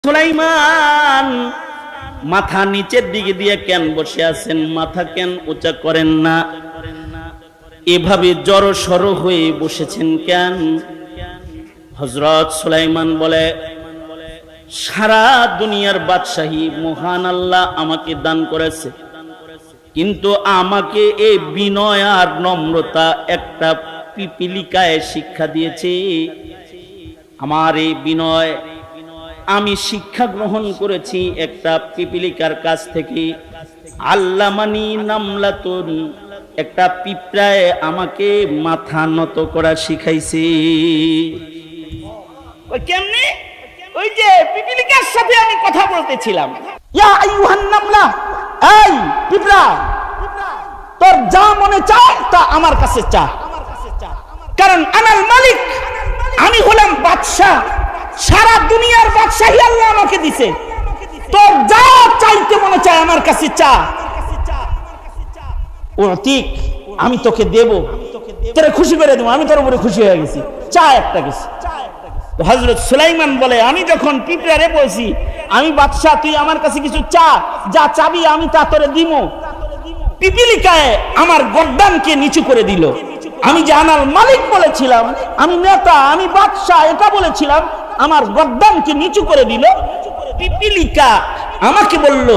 সুলাইমান মাথা নিচের দিকে দিয়ে কেন বসে আছেন? মাথা কেন উঁচা করেন না? এভাবে জড়সড় হয়ে বসেছেন কেন? হযরত সুলাইমান বলে, সারা দুনিয়ার বাদশাহী মহান আল্লাহ আমাকে দান করেছে, কিন্তু আমাকে এই বিনয় আর নম্রতা একটা পিপিলিকায় শিক্ষা দিয়েছে। আমার এই বিনয় আমি শিক্ষা গ্রহণ করেছি একটা পিপিলিকার কাছ থেকে। আল্লামানি নামলাতুন, একটা পিঁপড়ায় আমাকে মাথা নত করা শিখাইছে। ওই কেমনে? ওই যে পিপিলিকার সাথে আমি কথা বলতেছিলাম, ইয়া আইয়ুহান নামলা, এই পিঁপড়া, তোর যা মনে চায় তা আমার কাছে চা, কারণ আনাল মালিক, আমি হলাম বাদশা, সারা দুনিয়ার বাদশাহী আল্লাহ আমাকে দিছে। তোর যা চাইতে মনে চায় আমার কাছে চা, ঠিক আমি তোকে দেব, তোরে খুশি করে দেবো। আমি তোর উপরে খুশি হয়ে গেছি, চা একটা কিছু। তো হযরত সুলাইমান বলে, আমি যখন পিঁপড়ারে বলছি আমি বাদশা, তুই আমার কাছে কিছু চা, যা চাবি আমি তা তোরে দিব। পিপিলিকায় আমার গর্দানকে নিচু করে দিল। আমি যে আনাল মালিক বলেছিলাম, আমি নেতা, আমি বাদশা এটা বলেছিলাম, আমার গর্দানকে নিচু করে দিল। পিপিলিকা আমাকে বলল,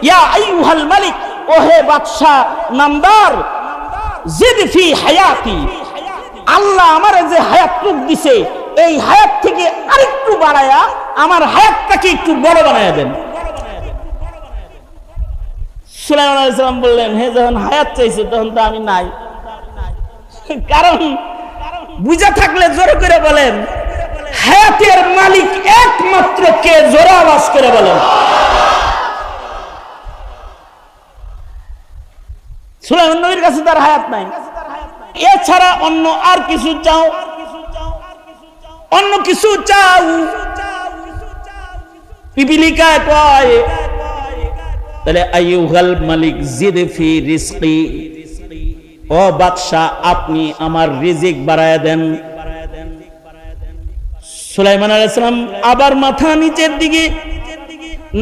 ইয়া আইয়ুহাল মালিক, ওহে বাদশা নামদার, জিদ ফি হায়াতি, আল্লাহ আমারে যে হায়াত দিছে এই হায়াত থেকে আরেকটু বাড়ায়া আমার হায়াতটাকে একটু বড় বানায়া দেন। সুলাইমান আলাইহিস সালাম বললেন, হে যখন হায়াত চাইছে তখন তো আমি নাই। কারণ বুঝা থাকলে জোরে করে বলেন, হায়াতের মালিক একমাত্র কে? জোরে আওয়াজ করে বলেন। সুলাইমান নবীর কাছে তার হায়াত নাই, এছাড়া অন্য আর কিছু চাও, অন্য কিছু চাও। পিপিলিকায় কয়, তাহলে আইয়ুহাল মালিক জিদ ফি রিজকি, ও বাদশা আপনি আমার রিজিক বাড়ায়া দেন। সুলাইমান আলাইহিস সালাম আবার মাথা নিচের দিকে,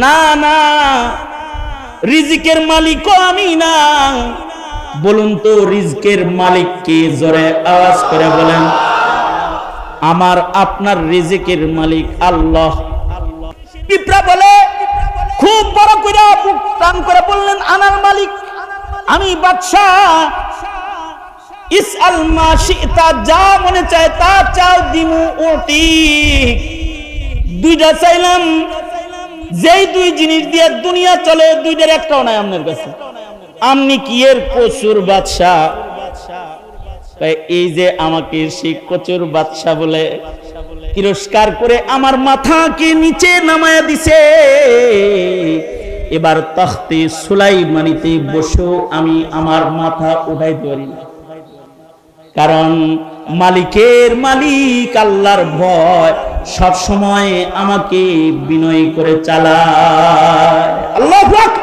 না না, রিজিকের মালিকও আমি না। বলুন তো রিজিকের মালিক কে? জোরে আওয়াজ করে বলেন। আমার আপনার রিজিকের মালিক আল্লাহ। পিঁপড়া বলে, খুব বড় করে বুক টান করে বললেন, আনার মালিক, আমি বাদশা, ইসআল মা শিতা, যা মনে চায় তা চাও দিমু। ওটি দুইটা চাইলাম, যেই দুই জিনিস দিয়ে দুনিয়া চলে, দুইটার একটাও নাই আপনার কাছে। আপনি কি এর কচুর বাদশা? এই যে আমাকে সেই কচুর বাদশা বলে তিরস্কার করে আমার মাথাকে নিচে নামায়া দিছে। এবার তখতে সুলাইমানিতে বসে আমি আমার মাথা উঠাইতে পারি না, কারণ মালিকের মালিক আল্লাহর ভয় সব সময় আমাকে বিনয় করে চালায়। আল্লাহু আকবার।